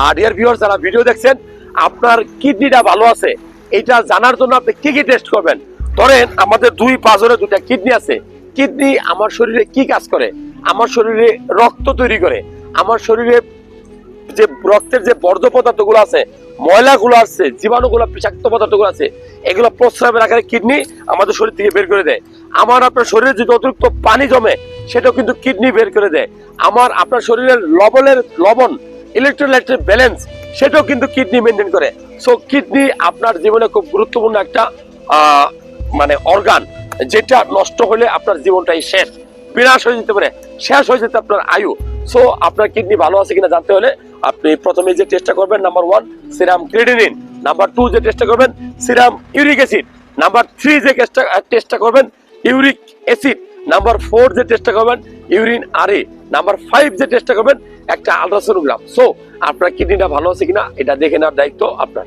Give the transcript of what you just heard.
আর dear viewers, যারা video দেখছেন, আপনার কিডনিটা ভালো আছে এটা জানার জন্য আপনি কি কি টেস্ট করবেন। ধরেন আমাদের দুই পাঁচরে দুটা কিডনি আছে। কিডনি আমার শরীরে কি কাজ করে? আমার শরীরে রক্ত তৈরি করে, আমার শরীরে যে রক্তের যে বর্জ্য পদার্থগুলো আছে, ময়লাগুলো আছে, জীবাণুগুলো, বিষাক্ত পদার্থগুলো আছে, এগুলো প্রস্রাবের আকারে কিডনি আমাদের শরীর থেকে বের করে দেয়। আমার আপনার শরীরে যদি অতিরিক্ত পানি জমে সেটাও কিন্তু কিডনি বের করে দেয়। আমার আপনার শরীরের লবণ ইলেকট্রোলাইটের ব্যালেন্স সেটাও কিন্তু কিডনি মেনটেন করে। সো কিডনি আপনার জীবনে খুব গুরুত্বপূর্ণ একটা মানে অর্গান, যেটা নষ্ট হলে আপনার জীবনটাই শেষ, বিনাশ হয়ে যেতে পারে, শেষ হয়ে যেতে আপনার আয়ু। সো আপনার কিডনি ভালো আছে কিনা জানতে হলে আপনি প্রথমে যে টেস্টটা করবেন, নাম্বার 1 সিরাম ক্রিয়েটিনিন, নাম্বার 2 যে টেস্টটা করবেন সিরাম ইউরিক অ্যাসিড, নাম্বার 3 যে টেস্টটা করবেন ইউরিক অ্যাসিড, নাম্বার 4 যে টেস্টটা করবেন ইউরিন আরএ, নাম্বার 5 যে টেস্টটা করবেন একটা আলট্রাসোনোগ্রাম। সো আপনার কিডনিটা ভালো আছে কিনা এটা দেখে নেওয়ার দায়িত্ব আপনার।